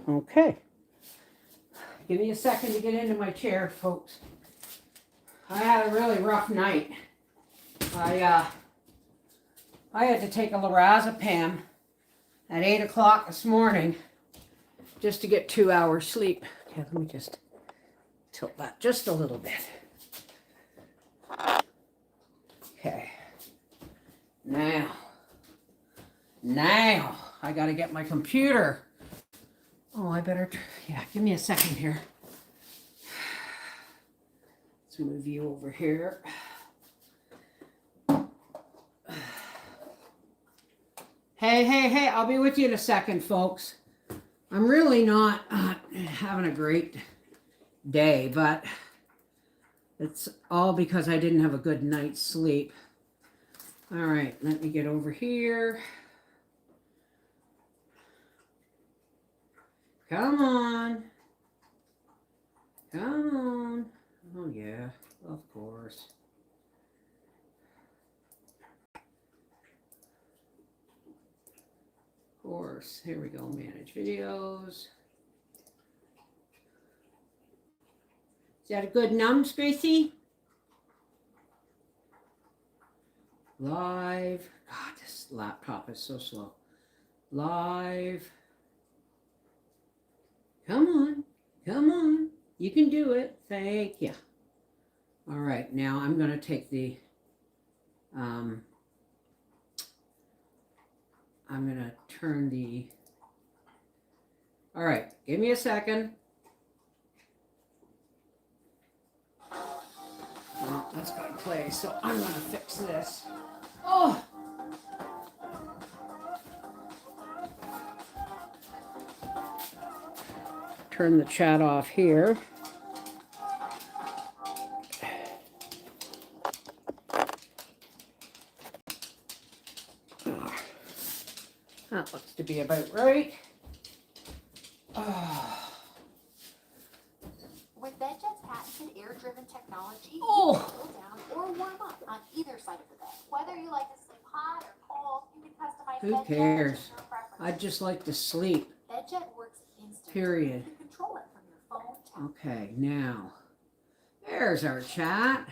Okay. Give me a second to get into my chair, folks. I had a really rough night. I had to take a lorazepam at 8 o'clock this morning just to get 2 hours sleep. Okay, let me just tilt that just a little bit. Okay. Now, I got to get my computer. Oh, I better, yeah, give me a second here. Let's move you over here. Hey, I'll be with you in a second, folks. I'm really not having a great day, but it's all because I didn't have a good night's sleep. All right, let me get over here. Come on. Come on. Oh, yeah, of course. Of course. Here we go. Manage videos. Is that a good nums, Gracie? Live. God, this laptop is so slow. Live. Come on. Come on. You can do it. Thank you. All right. Now I'm going to take the, I'm going to turn the, all right. Give me a second. Well, that's got to play. So I'm going to fix this. Oh. Turn the chat off here. That looks to be about right. Oh. With BedJet's patented air-driven technology, Oh. you can cool down or warm up on either side of the bed. Whether you like to sleep hot or cold, you can customize Who BedJet cares? to your preferences. I'd just like to sleep. BedJet works instantly. Period. You can control it from your phone tab. Okay, now, there's our chat.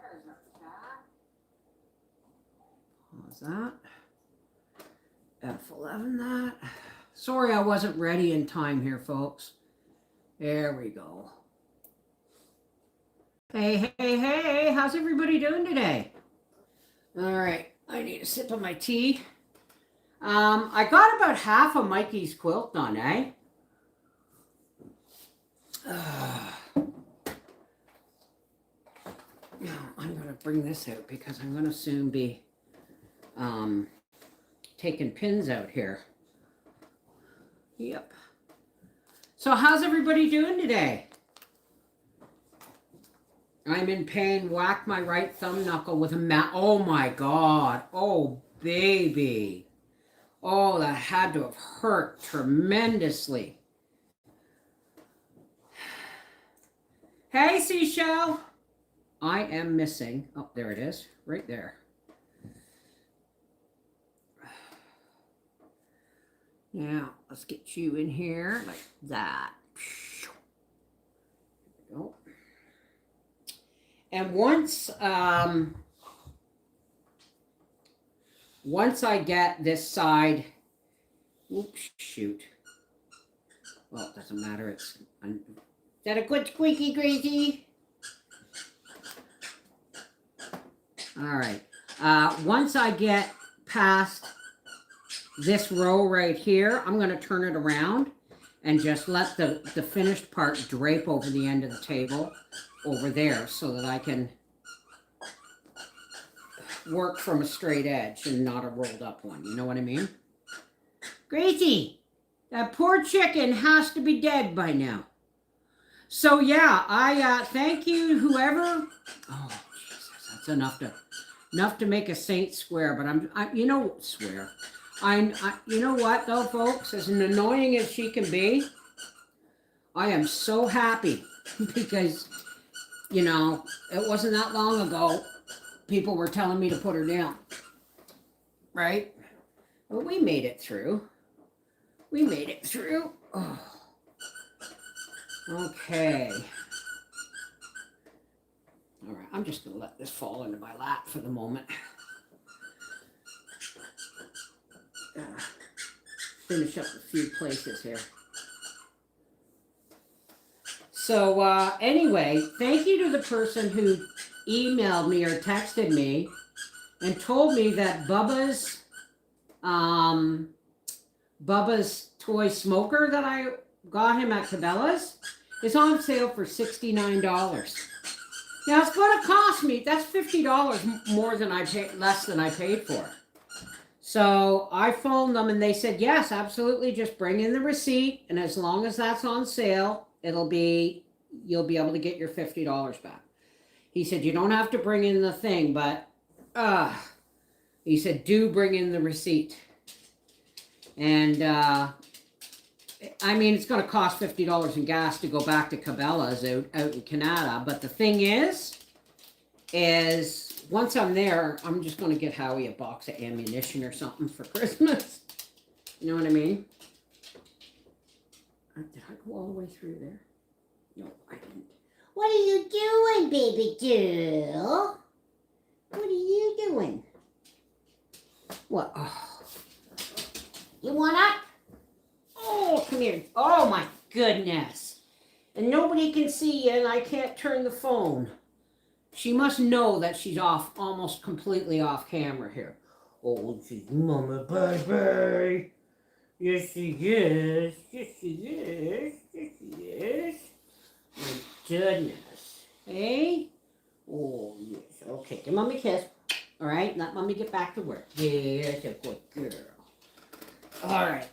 There's our chat. Pause that. F11 that. Sorry I wasn't ready in time here, folks. There we go. Hey, how's everybody doing today? All right, I need a sip of my tea. I got about half of Mikey's quilt done, eh? Now I'm going to bring this out because I'm going to soon be taking pins out here. Yep. So how's everybody doing today? I'm in pain. Whack my right thumb knuckle with a mat. Oh my God. Oh baby. Oh, that had to have hurt tremendously. Hey, Seashell. I am missing. Oh, there it is. Right there. Now, let's get you in here like that. There we go. And once I get this side, oops, shoot. Well, it doesn't matter. Is that a good squeaky, Gracie? All right. Once I get past this row right here, I'm going to turn it around and just let the finished part drape over the end of the table over there so that I can work from a straight edge and not a rolled up one. You know what I mean? Gracie, that poor chicken has to be dead by now. So yeah, I thank you whoever. Oh Jesus, that's enough to make a saint swear. But you know, swear. You know what though, folks? As annoying as she can be, I am so happy because, you know, it wasn't that long ago people were telling me to put her down, right? But we made it through. We made it through. Oh. Okay. All right, I'm just going to let this fall into my lap for the moment. Finish up a few places here. So anyway, thank you to the person who emailed me or texted me and told me that Bubba's toy smoker that I got him at Cabela's is on sale for $69. Now it's going to cost me, that's $50 more than I paid, less than I paid for it. So I phoned them and they said, yes, absolutely, just bring in the receipt, and as long as that's on sale, you'll be able to get your $50 back. He said, you don't have to bring in the thing, but he said, do bring in the receipt. And I mean, it's going to cost $50 in gas to go back to Cabela's out in Canada, but the thing is once I'm there, I'm just going to get Howie a box of ammunition or something for Christmas. You know what I mean? Did I go all the way through there? No, I didn't. What are you doing, baby girl? What are you doing? What? Oh. You want up? Oh, come here. Oh, my goodness. And nobody can see you, and I can't turn the phone. She must know that she's off, almost completely off camera here. Oh, she's Mama Baby. Yes, she is. Yes, she is. Yes, she is. My goodness. Hey? Oh, yes. Okay, give Mommy a kiss. All right, let Mommy get back to work. Yes, a good girl. All right.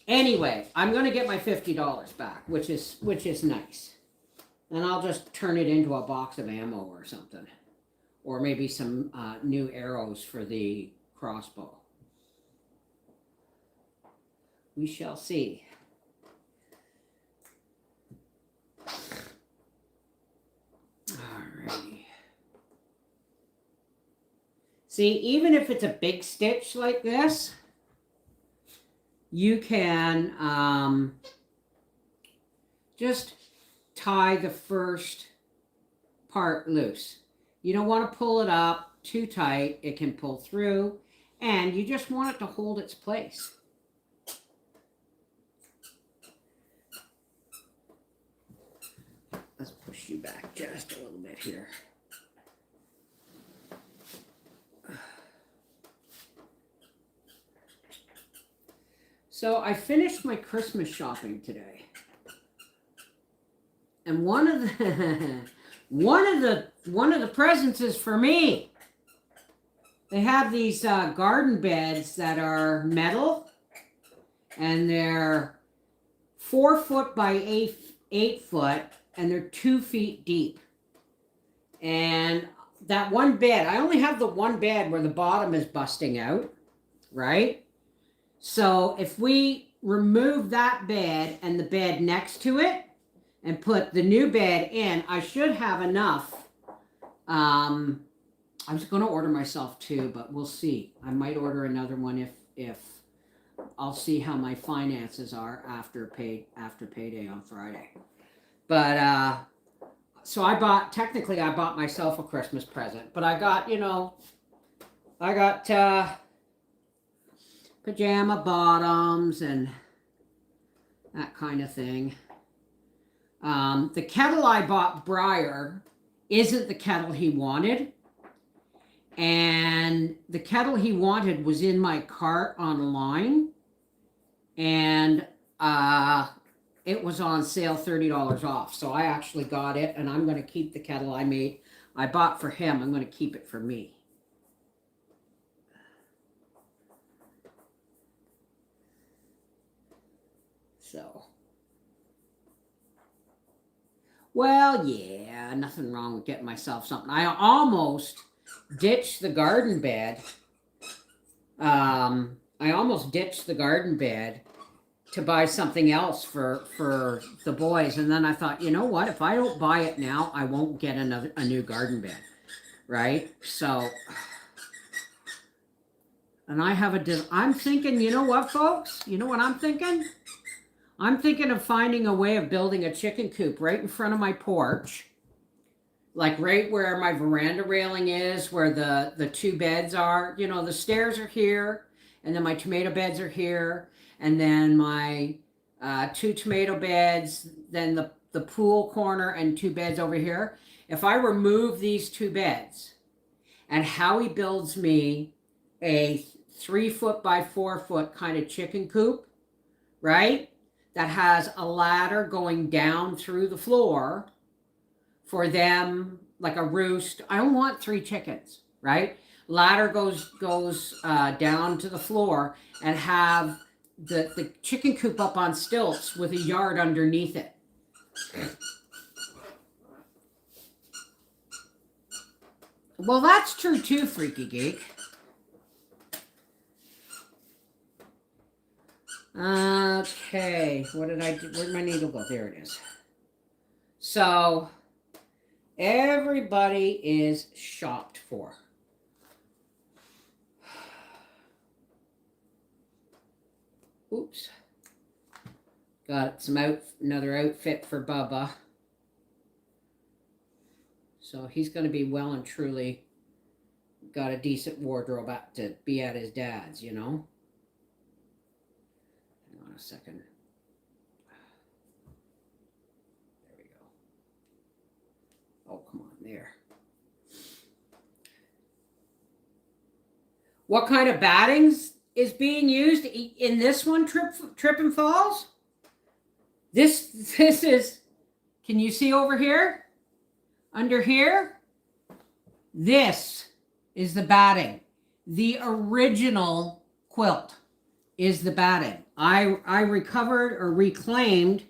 Anyway, I'm going to get my $50 back, which is nice. And I'll just turn it into a box of ammo or something. Or maybe some new arrows for the crossbow. We shall see. Alrighty. See, even if it's a big stitch like this, you can just tie the first part loose. You don't want to pull it up too tight. It can pull through, and you just want it to hold its place. Let's push you back just a little bit here. So I finished my Christmas shopping today. And one of the presents is for me. They have these garden beds that are metal, and they're 4 foot by 8 foot, and they're 2 feet deep. And that one bed, I only have the one bed where the bottom is busting out, right? So if we remove that bed and the bed next to it and put the new bed in, I should have enough. I was going to order myself 2, but we'll see. I might order another one if I'll see how my finances are after payday on Friday. But so I bought myself a Christmas present, but I got pajama bottoms and that kind of thing. The kettle I bought Briar isn't the kettle he wanted. And the kettle he wanted was in my cart online. And it was on sale, $30 off. So I actually got it, and I'm going to keep the kettle I bought for him. I'm going to keep it for me. So, well, yeah, nothing wrong with getting myself something. I almost ditched the garden bed. to buy something else for the boys. And then I thought, you know what? If I don't buy it now, I won't get a new garden bed, right? So, and I have I'm thinking, you know what, folks? You know what I'm thinking? I'm thinking of finding a way of building a chicken coop right in front of my porch, like right where my veranda railing is, where the two beds are. You know, the stairs are here, and then my tomato beds are here, and then my two tomato beds, then the pool corner and two beds over here. If I remove these two beds, and Howie builds me a 3 foot by 4 foot kind of chicken coop, right? That has a ladder going down through the floor for them, like a roost. I don't want 3 chickens, right? Ladder goes down to the floor, and have the chicken coop up on stilts with a yard underneath it. Well, that's true too, Freaky Geek. Okay, what did I do? Where'd my needle go? There it is. So, everybody is shopped for. Oops. Got another outfit for Bubba. So he's going to be well and truly got a decent wardrobe to be at his dad's, you know. Hang on a second. There we go. Oh, come on, there. What kind of battings is being used in this one, Trip and Falls? This is, can you see over here? Under here? This is the batting. The original quilt is the batting. I recovered or reclaimed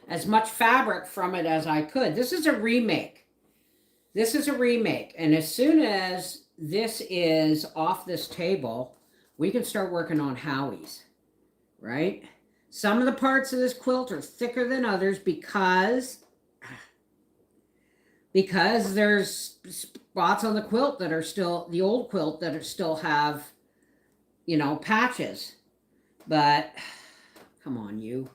as much fabric from it as I could. This is a remake. This is a remake. And as soon as this is off this table, we can start working on Howie's, right? Some of the parts of this quilt are thicker than others because there's spots on the quilt that are still, the old quilt that are still have, you know, patches. But, come on, you.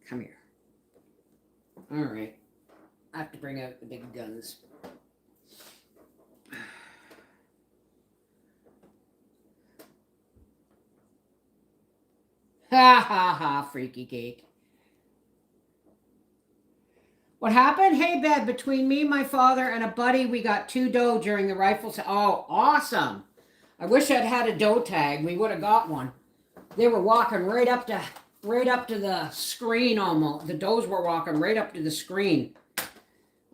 Come here. All right. I have to bring out the big guns. Ha ha ha, Freaky Geek. What happened? Hey, Bev, between me, my father, and a buddy, we got 2 doe during the rifle. Oh, awesome. I wish I'd had a doe tag. We would have got one. They were walking right up to the screen almost. The does were walking right up to the screen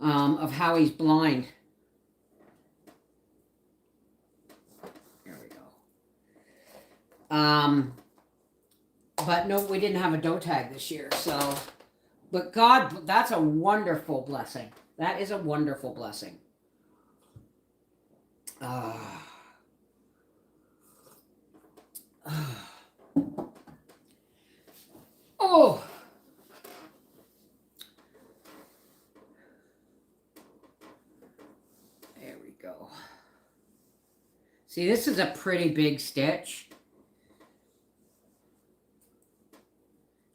of how he's blind. There we go. But no, we didn't have a doe tag this year, so... But God, that's a wonderful blessing. That is a wonderful blessing. Oh. There we go. See, this is a pretty big stitch.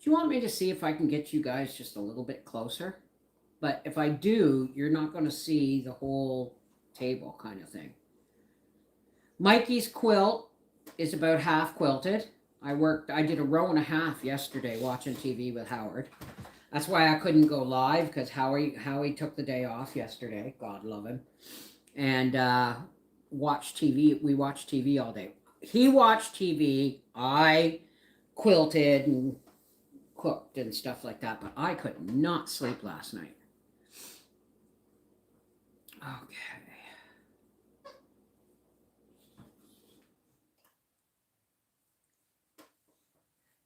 Do you want me to see if I can get you guys just a little bit closer? But if I do, you're not going to see the whole table kind of thing. Mikey's quilt is about half quilted. I did a row and a half yesterday watching TV with Howard. That's why I couldn't go live, because Howie took the day off yesterday. God love him. And watched TV. We watched TV all day. He watched TV. I quilted and cooked and stuff like that, but I could not sleep last night. Okay.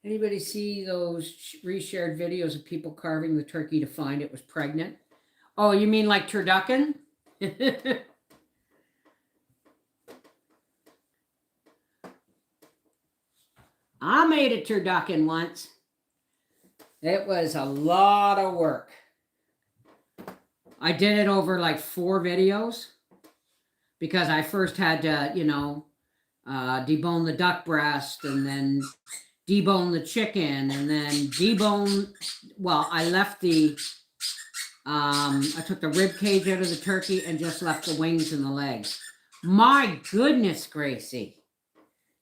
Anybody see those reshared videos of people carving the turkey to find it was pregnant? Oh, you mean like turducken? I made a turducken once. It was a lot of work. I did it over like 4 videos because I first had to, debone the duck breast and then debone the chicken and then debone. Well, I left the, I took the rib cage out of the turkey and just left the wings and the legs. My goodness, Gracie,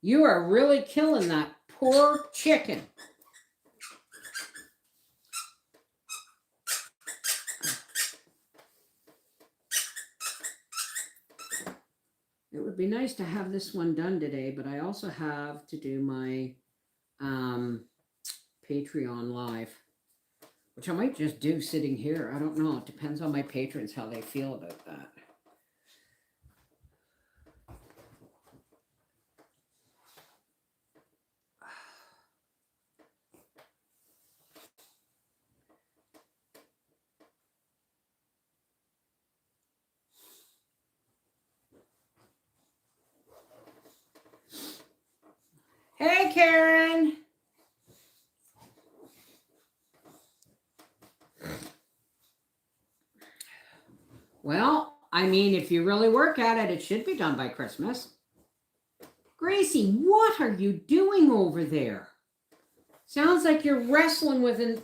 you are really killing that poor chicken. It would be nice to have this one done today, but I also have to do my Patreon live, which I might just do sitting here. I don't know. It depends on my patrons, how they feel about that. Hey, Karen. Well, I mean, if you really work at it, it should be done by Christmas. Gracie, what are you doing over there? Sounds like you're wrestling with a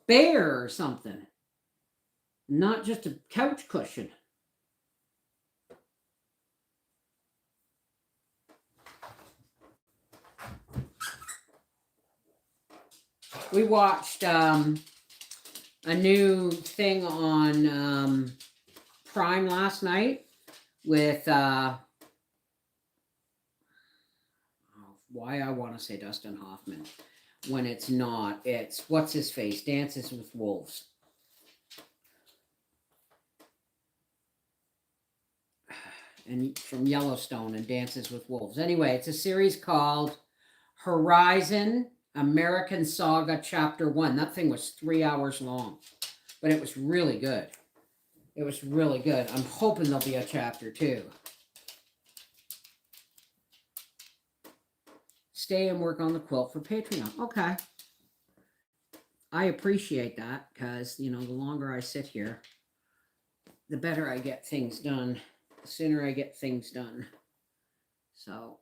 bear or something. Not just a couch cushion. We watched a new thing on Prime last night with why I want to say Dustin Hoffman when it's not. It's what's his face, Dances with Wolves. And from Yellowstone and Dances with Wolves. Anyway, it's a series called Horizon American Saga Chapter 1. That thing was 3 hours long, but it was really good. It was really good. I'm hoping there'll be a chapter 2. Stay and work on the quilt for Patreon. Okay. I appreciate that because, the longer I sit here, the better I get things done. The sooner I get things done. So...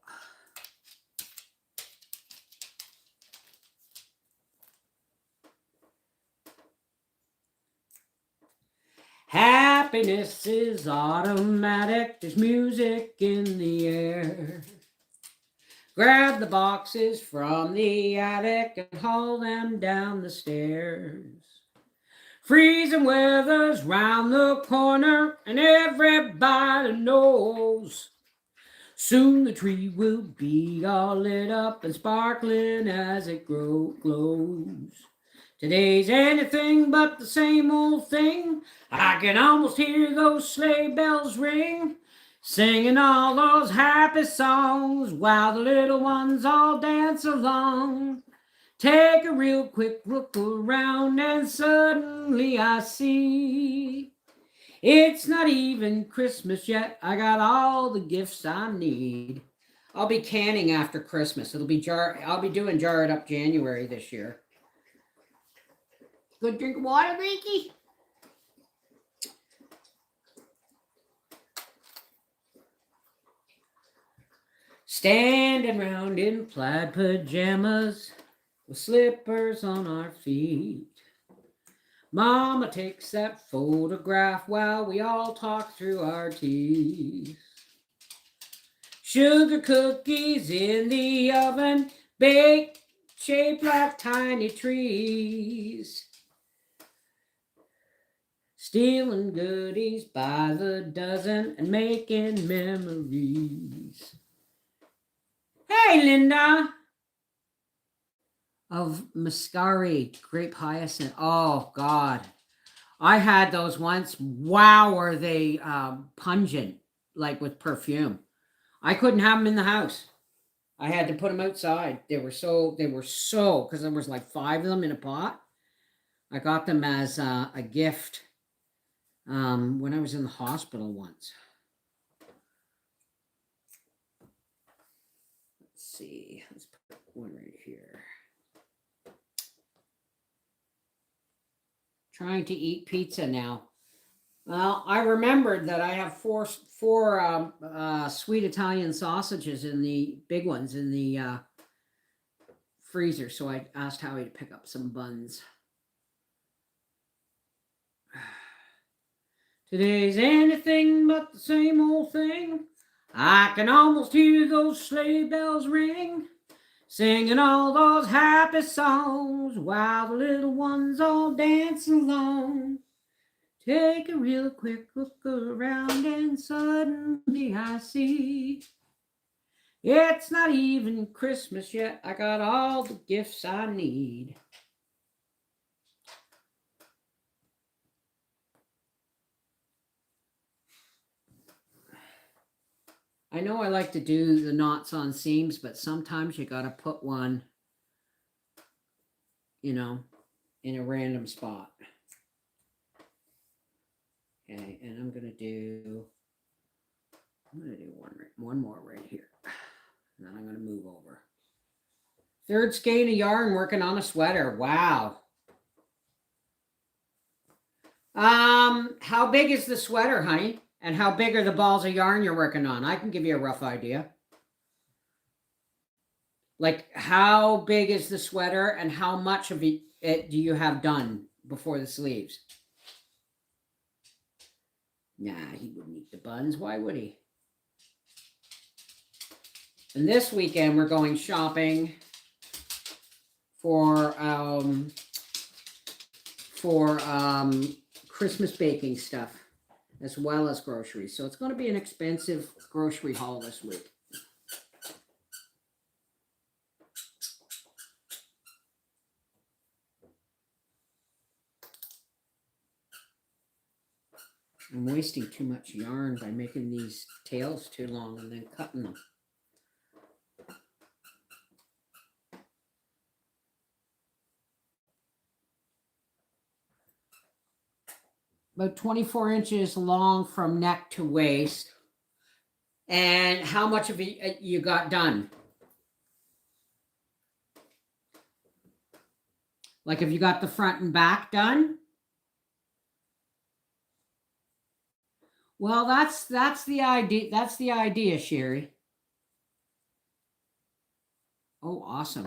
happiness is automatic. There's music in the air. Grab the boxes from the attic and haul them down the stairs. Freezing weather's round the corner and everybody knows. Soon the tree will be all lit up and sparkling as it glows. Today's anything but the same old thing. I can almost hear those sleigh bells ring, singing all those happy songs while the little ones all dance along. Take a real quick look around and suddenly I see it's not even Christmas yet. I got all the gifts I need. I'll be canning after Christmas. I'll be doing Jarred Up January this year. Good drink of water, Gracie? Standing round in plaid pajamas with slippers on our feet. Mama takes that photograph while we all talk through our teeth. Sugar cookies in the oven, baked, shaped like tiny trees. Stealing goodies by the dozen and making memories. Hey, Linda! Of Mascari grape hyacinth. Oh, God. I had those once. Wow, are they pungent, like with perfume. I couldn't have them in the house. I had to put them outside. They were so, because there was like 5 of them in a pot. I got them as a gift when I was in the hospital once. Let's see. Let's put one right here. Trying to eat pizza now. Well, I remembered that I have four sweet Italian sausages in the big ones in the freezer, so I asked Howie to pick up some buns. Today's anything but the same old thing. I can almost hear those sleigh bells ring, singing all those happy songs while the little ones all dance along. Take a real quick look around and suddenly I see it's not even Christmas yet. I got all the gifts I need. I know I like to do the knots on seams, but sometimes you got to put one, you know, in a random spot. Okay, and I'm going to do one more right here. And then I'm going to move over. Third skein of yarn working on a sweater. Wow. How big is the sweater, honey? And how big are the balls of yarn you're working on? I can give you a rough idea. Like, how big is the sweater and how much of it do you have done before the sleeves? Nah, he wouldn't eat the buns. Why would he? And this weekend we're going shopping for Christmas baking stuff as well as groceries. So it's going to be an expensive grocery haul this week. I'm wasting too much yarn by making these tails too long and then cutting them. About 24 inches long from neck to waist. And how much of it you got done? Like, have you got the front and back done? Well, that's the idea. That's the idea, Sherry. Oh, awesome.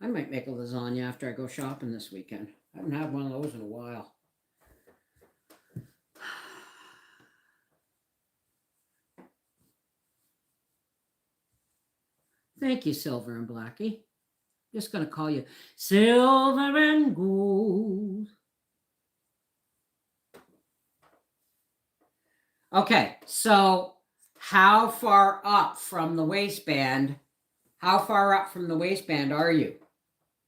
I might make a lasagna after I go shopping this weekend. I haven't had one of those in a while. Thank you, Silver and Blackie. Just going to call you Silver and Gold. Okay, so how far up from the waistband, are you?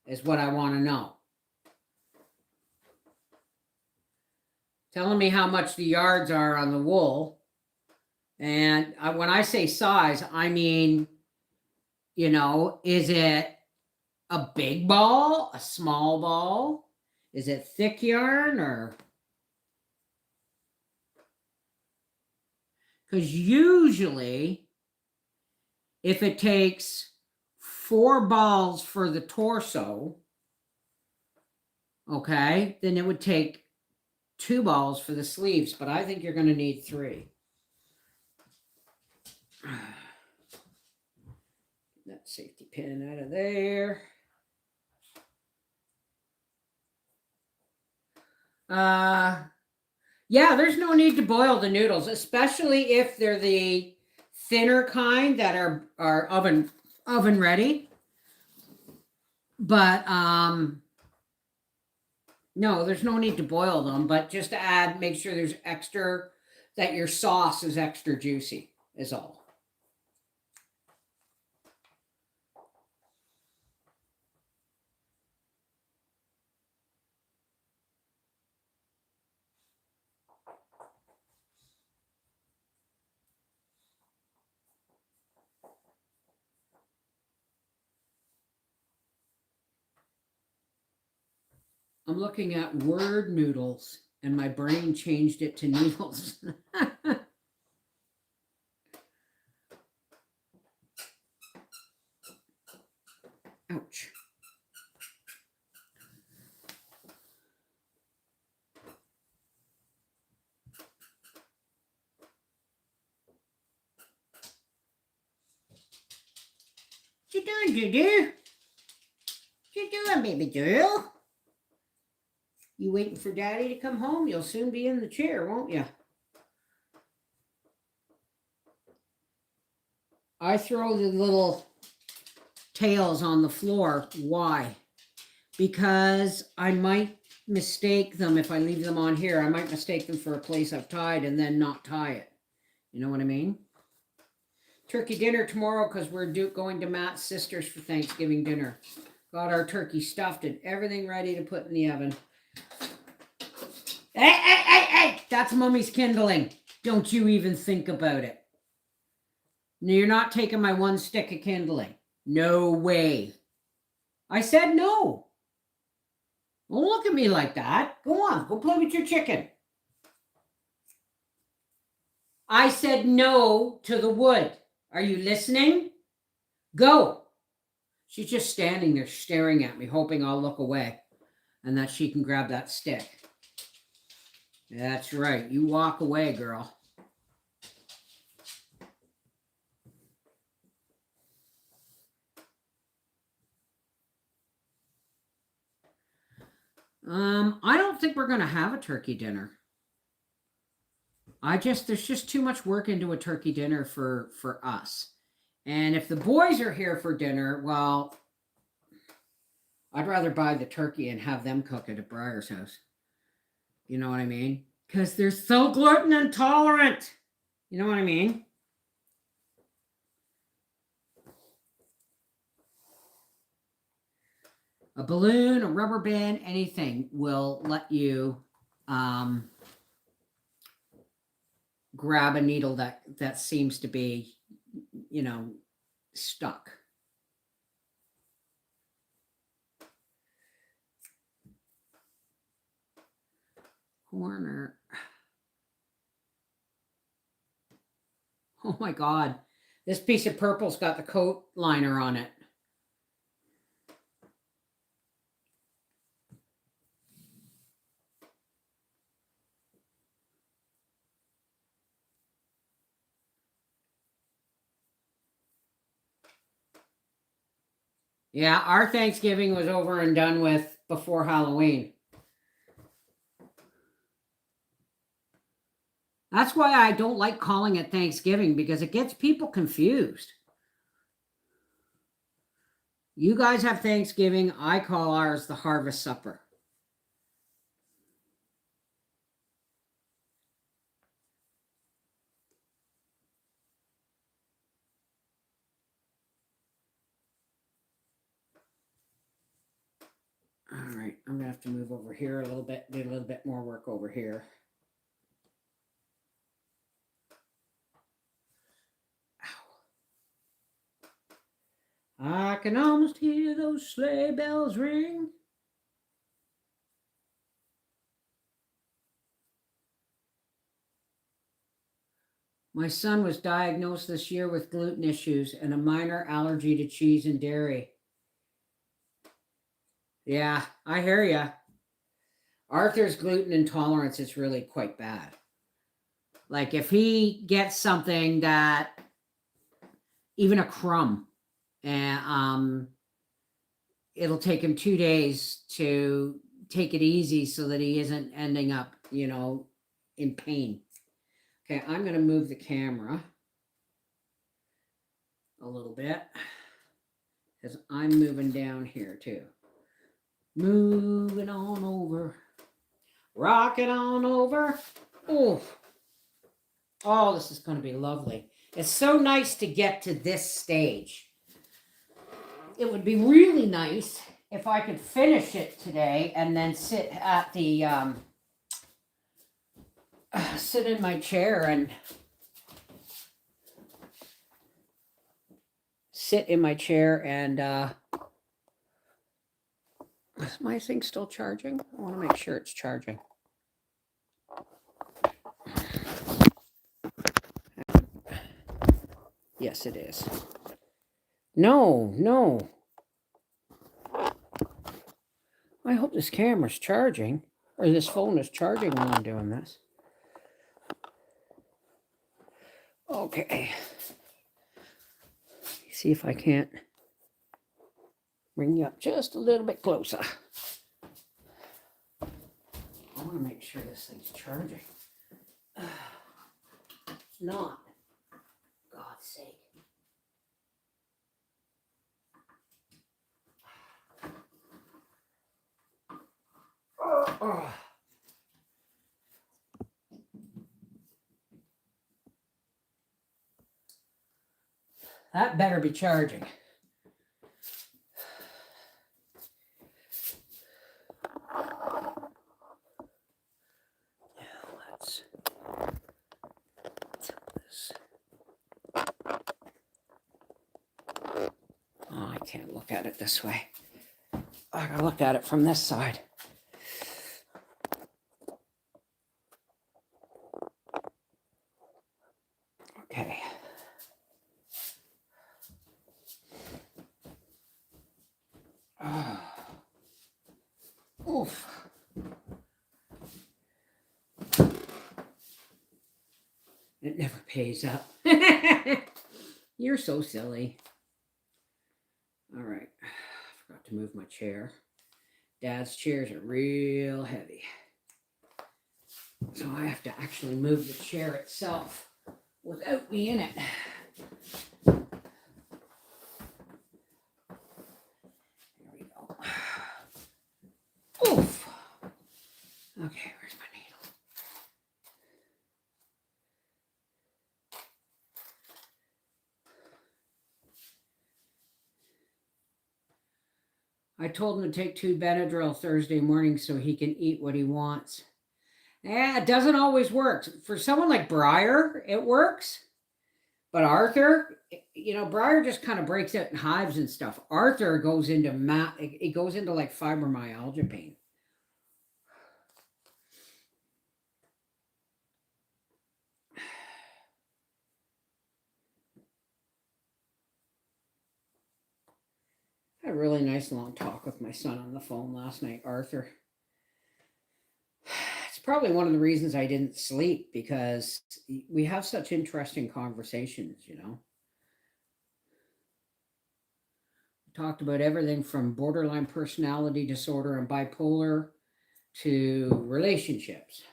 Is what I want to know. Telling me how much the yards are on the wool. And when I say size, I mean, you know, is it a big ball, a small ball? Is it thick yarn or? Because usually, if it takes 4 balls for the torso, okay, then it would take 2 balls for the sleeves, but I think you're going to need 3. That safety pin out of there. Yeah, there's no need to boil the noodles, especially if they're the thinner kind that are oven ready. But no, there's no need to boil them, but just to add, make sure there's extra, that your sauce is extra juicy is all. I'm looking at word noodles and my brain changed it to noodles. Ouch. you doing, Doo-Doo? What you doing, baby girl? You waiting for Daddy to come home? You'll soon be in the chair, won't you? I throw the little tails on the floor. Why? Because I might mistake them if I leave them on here. I might mistake them for a place I've tied and then not tie it. You know what I mean? Turkey dinner tomorrow because we're going to Matt's sister's for Thanksgiving dinner. Got our turkey stuffed and everything ready to put in the oven. Hey! That's Mummy's kindling. Don't you even think about it. No, you're not taking my one stick of kindling. No way. I said no. Don't look at me like that. Go on, go play with your chicken. I said no to the wood. Are you listening? Go. She's just standing there staring at me, hoping I'll look away and that she can grab that stick. That's right. You walk away, girl. I don't think we're going to have a turkey dinner. There's just too much work into a turkey dinner for us. And if the boys are here for dinner, well, I'd rather buy the turkey and have them cook it at Briar's house. You know what I mean? Because they're so gluten intolerant. You know what I mean? A balloon, a rubber band, anything will let you grab a needle that seems to be, stuck. Corner. Oh my God. This piece of purple's got the coat liner on it. Yeah, our Thanksgiving was over and done with before Halloween. That's why I don't like calling it Thanksgiving, because it gets people confused. You guys have Thanksgiving. I call ours the harvest supper. All right, I'm going to have to move over here a little bit, do a little bit more work over here. Ow. I can almost hear those sleigh bells ring. My son was diagnosed this year with gluten issues and a minor allergy to cheese and dairy. Yeah, I hear ya. Arthur's gluten intolerance is really quite bad. Like if he gets something that, even a crumb, and it'll take him 2 days to take it easy so that he isn't ending up, in pain. Okay, I'm going to move the camera a little bit because I'm moving down here too. Moving on over. Rocking on over. Oh, this is going to be lovely. It's so nice to get to this stage. It would be really nice if I could finish it today and then sit at the sit in my chair and is my thing still charging? I want to make sure it's charging. Yes, it is. No. I hope this camera's charging, or this phone is charging while I'm doing this. Okay. See if I can't Bring you up just a little bit closer. I want to make sure this thing's charging. It's not. God's sake. Oh. That better be charging. Let's this. Oh, I can't look at it this way. I gotta look at it from this side. Okay. Oof. It never pays up. You're so silly. All right. I forgot to move my chair. Dad's chairs are real heavy. So I have to actually move the chair itself without me in it. There we go. Oof. Okay, where's my needle? I told him to take 2 Benadryl Thursday morning so he can eat what he wants. Yeah, it doesn't always work. For someone like Briar, it works. But Arthur, Briar just kind of breaks out in hives and stuff. Arthur goes into it goes into like fibromyalgia pain. I had a really nice long talk with my son on the phone last night, Arthur. It's probably one of the reasons I didn't sleep, because we have such interesting conversations, We talked about everything from borderline personality disorder and bipolar to relationships.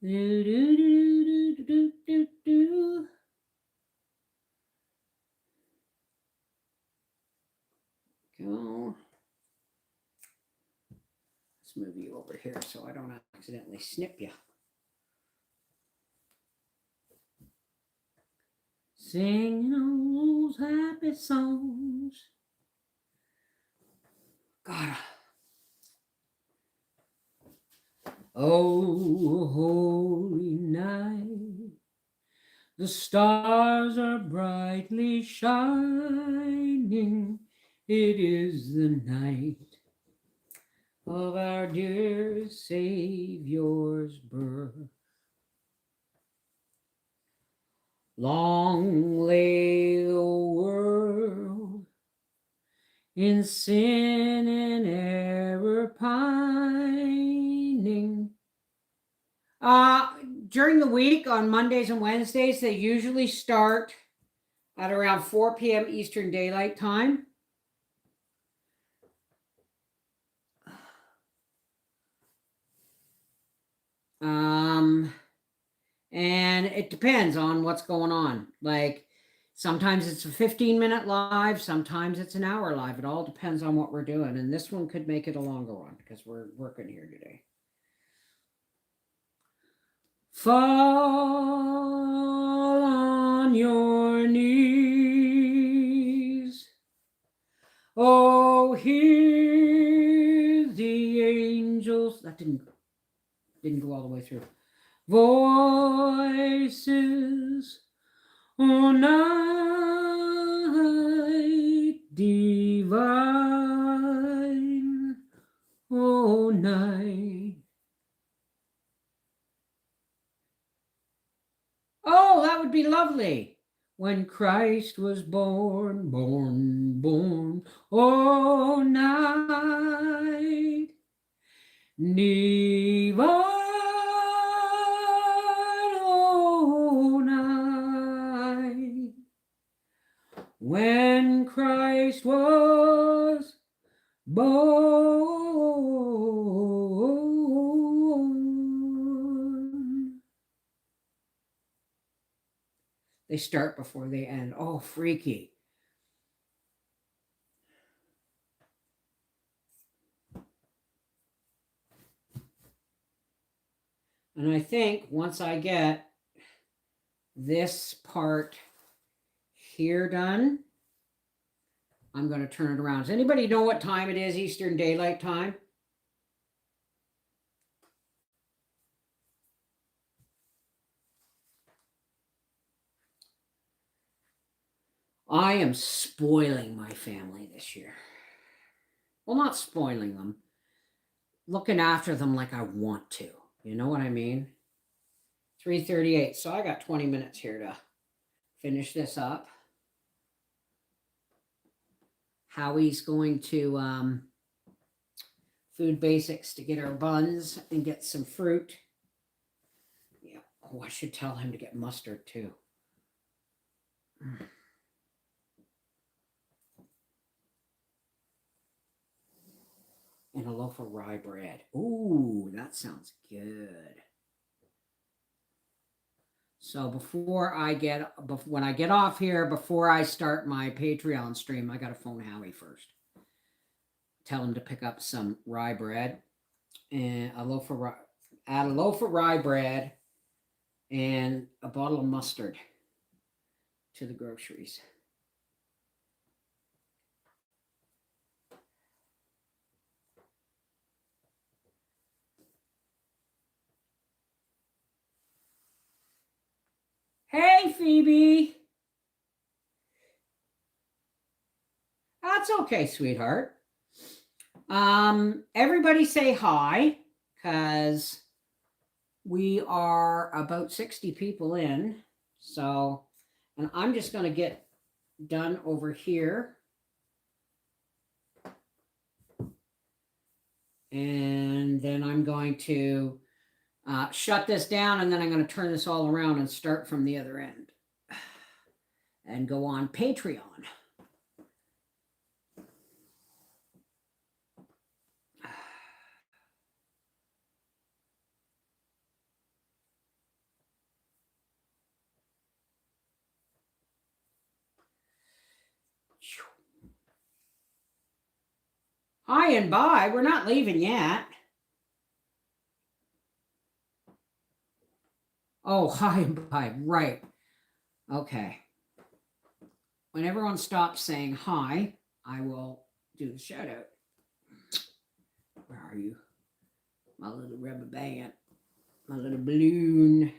Do, do, do, do, do, do, do. Go. Let's move you over here so I don't accidentally snip you. Singing all those happy songs. God. Oh, holy night, the stars are brightly shining. It is the night of our dear Savior's birth. Long lay the world in sin and error pining. During the week, on Mondays and Wednesdays, they usually start at around 4 p.m. Eastern Daylight Time. And it depends on what's going on. Like, sometimes it's a 15-minute live, sometimes it's an hour live. It all depends on what we're doing. And this one could make it a longer one because we're working here today. Fall on your knees. Oh, hear the angels. That didn't go all the way through. Voices, oh, night divine, oh, night. Oh, lovely when Christ was born, born, born, oh night divine, oh night when Christ was born. They start before they end. Oh, freaky. And I think once I get this part here done, I'm going to turn it around. Does anybody know what time it is, Eastern Daylight Time? I am spoiling my family this year. Well, not spoiling them, looking after them like I want to. You know what I mean? 3:38. So I got 20 minutes here to finish this up. Howie's going to Food Basics to get our buns and get some fruit. Yeah. Oh, I should tell him to get mustard too. And a loaf of rye bread. Ooh, that sounds good. So when I get off here, before I start my Patreon stream, I got to phone Howie first. Tell him to pick up some rye bread and add a loaf of rye bread and a bottle of mustard to the groceries. Hey, Phoebe. That's okay, sweetheart. Everybody say hi, because we are about 60 people in. So, and I'm just going to get done over here. And then I'm going to shut this down, and then I'm going to turn this all around and start from the other end and go on Patreon. Hi and bye. We're not leaving yet. Oh, hi and bye. Right. Okay. When everyone stops saying hi, I will do the shout out. Where are you? My little rubber band. My little balloon.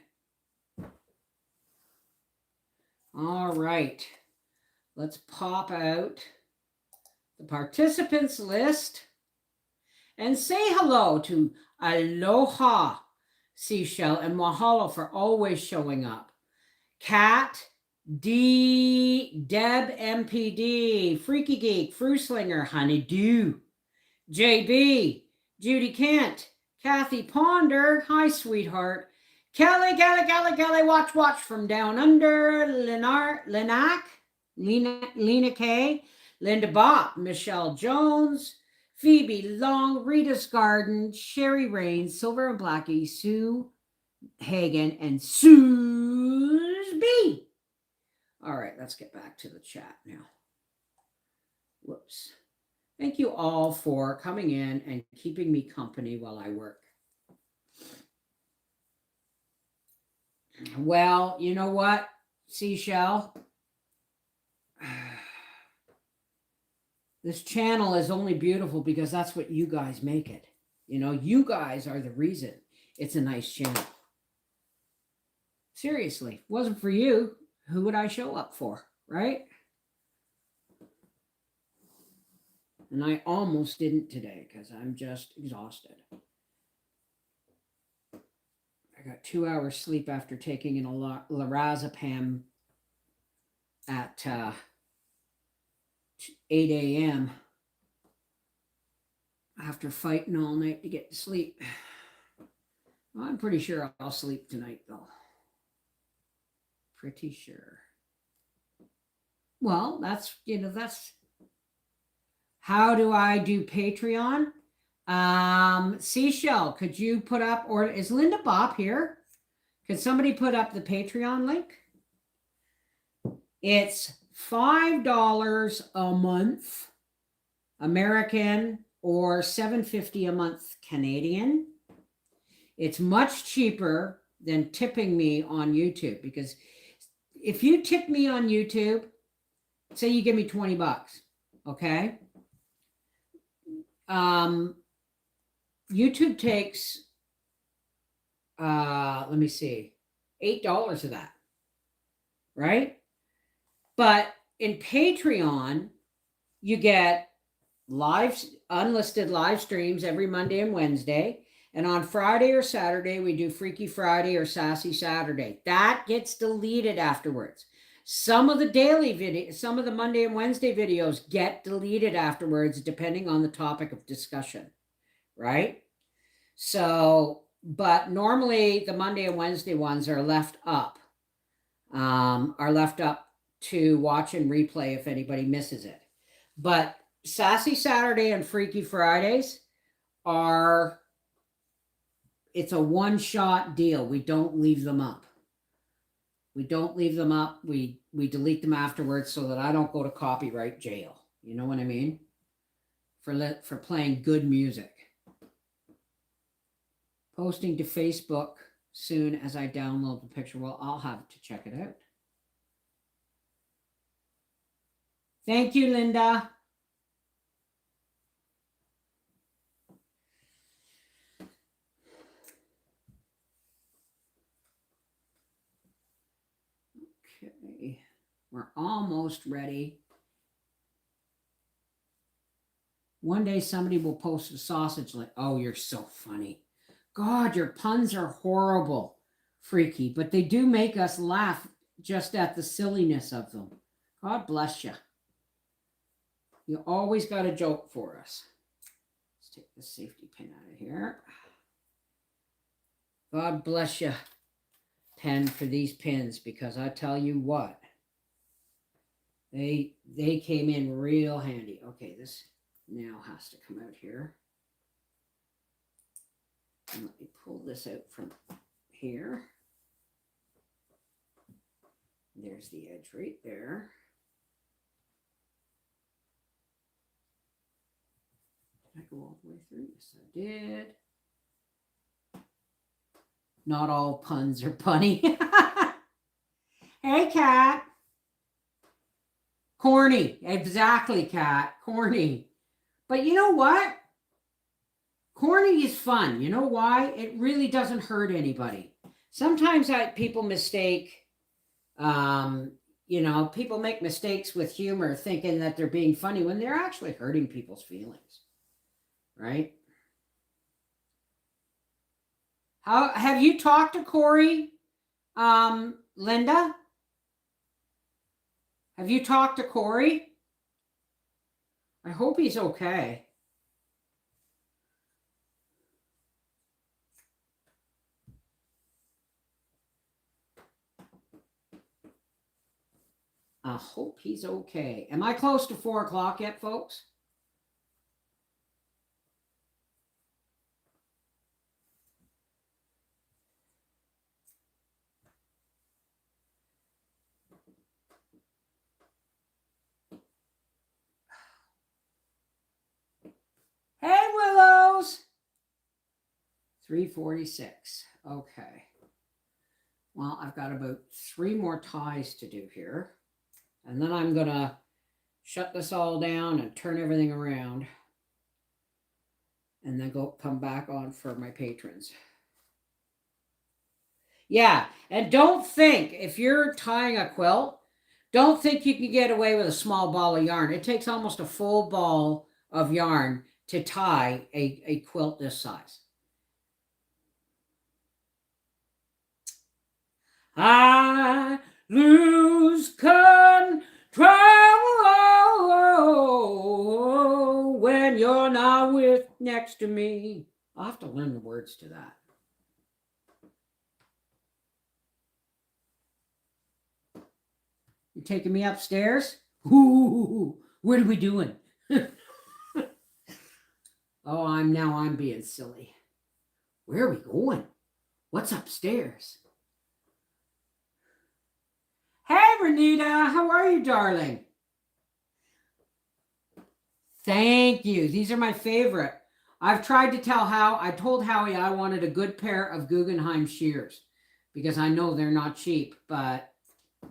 All right. Let's pop out the participants list and say hello to Aloha Seashell and mahalo for always showing up. Kat, D, Deb MPD, Freaky Geek, Fruislinger, Honeydew, JB, Judy Kent, Kathy Ponder, hi sweetheart, Kelly, watch from down under, Lena K, Linda Bopp, Michelle Jones, Phoebe Long, Rita's Garden, Sherry Rain, Silver and Blackie, Sue Hagen, and Suze B. All right, let's get back to the chat now. Whoops. Thank you all for coming in and keeping me company while I work. Well, you know what, Seashell? This channel is only beautiful because that's what you guys make it. You know, you guys are the reason it's a nice channel. Seriously, if it wasn't for you, who would I show up for, right? And I almost didn't today because I'm just exhausted. I got 2 hours sleep after taking an lorazepam at 8 a.m. after fighting all night to get to sleep. Well, I'm pretty sure I'll sleep tonight, though. Pretty sure. Well, that's how do I do Patreon? Seashell, could you put up, or is Linda Bopp here? Could somebody put up the Patreon link? It's $5 a month American or $7.50 a month Canadian. It's much cheaper than tipping me on YouTube, because if you tip me on YouTube, say you give me $20, okay? YouTube takes, let me see, $8 of that, right? But in Patreon, you get unlisted live streams every Monday and Wednesday. And on Friday or Saturday, we do Freaky Friday or Sassy Saturday. That gets deleted afterwards. Some of the daily videos, some of the Monday and Wednesday videos get deleted afterwards, depending on the topic of discussion, right? So, but normally the Monday and Wednesday ones are left up to watch and replay if anybody misses it. But Sassy Saturday and Freaky Fridays it's a one-shot deal. We don't leave them up. We delete them afterwards so that I don't go to copyright jail. You know what I mean? For playing good music. Posting to Facebook soon as I download the picture. Well, I'll have to check it out. Thank you, Linda. Okay, we're almost ready. One day somebody will post a sausage like, oh, you're so funny. God, your puns are horrible, Freaky, but they do make us laugh just at the silliness of them. God bless you. You always got a joke for us. Let's take the safety pin out of here. God bless you, Pen, for these pins, because I tell you what, they came in real handy. Okay, this now has to come out here. And let me pull this out from here. There's the edge right there. Did I go all the way through? Yes, I did. Not all puns are punny. Hey, Kat. Corny. Exactly, Kat. Corny. But you know what? Corny is fun. You know why? It really doesn't hurt anybody. Sometimes people mistake, people make mistakes with humor thinking that they're being funny when they're actually hurting people's feelings. Right? How have you talked to Corey, Linda? Have you talked to Corey? I hope he's okay. I hope he's okay. Am I close to 4 o'clock yet, folks? Hey, Willows. 3:46. Okay. Well, I've got about 3 more ties to do here. And then I'm going to shut this all down and turn everything around. And then come back on for my patrons. Yeah, and don't think, if you're tying a quilt, don't think you can get away with a small ball of yarn. It takes almost a full ball of yarn to tie a quilt this size. I lose control when you're not with next to me. I'll have to learn the words to that. You taking me upstairs? Ooh, what are we doing? Oh, I'm being silly. Where are we going? What's upstairs? Hey, Renita, how are you, darling? Thank you. These are my favorite. I've tried to tell I told Howie I wanted a good pair of Guggenheim shears because I know they're not cheap, but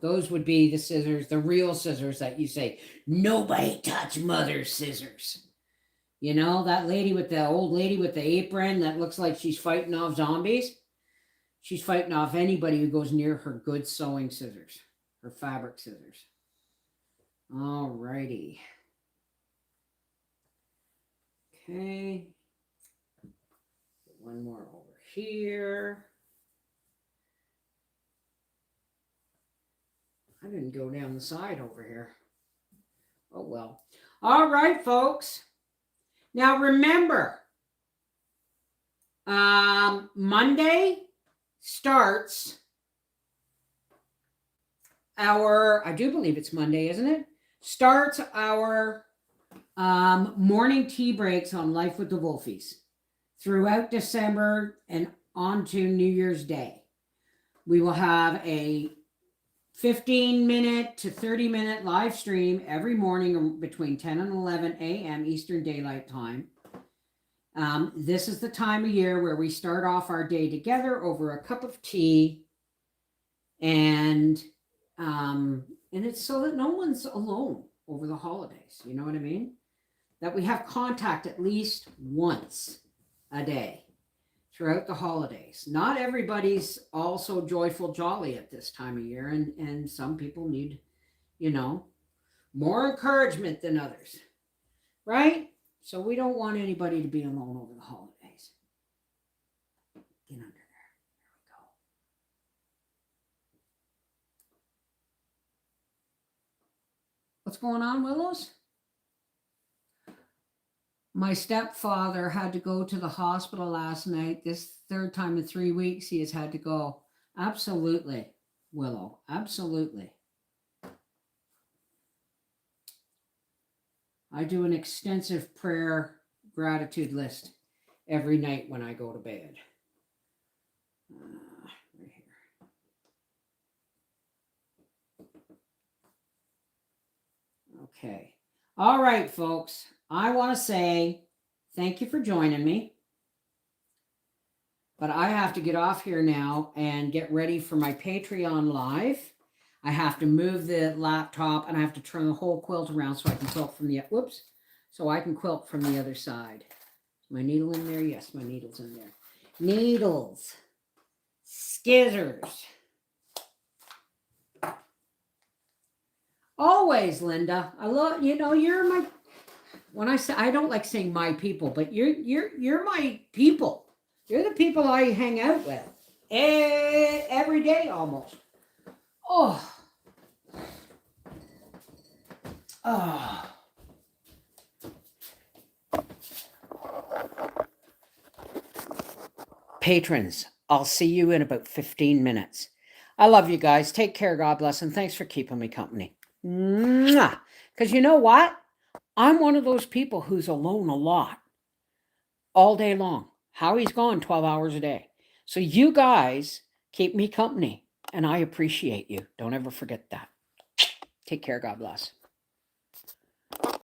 those would be the scissors, the real scissors that you say, nobody touch mother's scissors. You know, that old lady with the apron that looks like she's fighting off zombies. She's fighting off anybody who goes near her good sewing scissors, her fabric scissors. All righty. Okay. One more over here. I didn't go down the side over here. Oh, well. All right, folks. Now, remember, Monday starts I do believe it's Monday, isn't it? Starts our morning tea breaks on Life with the Wolfies throughout December and on to New Year's Day. We will have a 15-minute to 30-minute live stream every morning between 10 and 11 a.m. Eastern Daylight Time. This is the time of year where we start off our day together over a cup of tea, and it's so that no one's alone over the holidays. You know what I mean? That we have contact at least once a day throughout the holidays. Not everybody's also joyful, jolly at this time of year, and some people need, more encouragement than others, right? So we don't want anybody to be alone over the holidays. Get under there. There we go. What's going on, Willows? My stepfather had to go to the hospital last night. This third time in 3 weeks he has had to go. Absolutely, Willow. Absolutely. I do an extensive prayer gratitude list every night when I go to bed. Right here. Okay. All right, folks. I want to say thank you for joining me. But I have to get off here now and get ready for my Patreon live. I have to move the laptop and I have to turn the whole quilt around so I can quilt from the other side. Is my needle in there? Yes, my needle's in there. Needles. Scissors. Always, Linda. I love, you're my, when I say, I don't like saying my people, but you're my people. You're the people I hang out with every day almost. Oh. Oh. Patrons, I'll see you in about 15 minutes. I love you guys. Take care. God bless. And thanks for keeping me company. Because you know what? I'm one of those people who's alone a lot. All day long. Howie's gone 12 hours a day. So you guys keep me company. And I appreciate you. Don't ever forget that. Take care. God bless.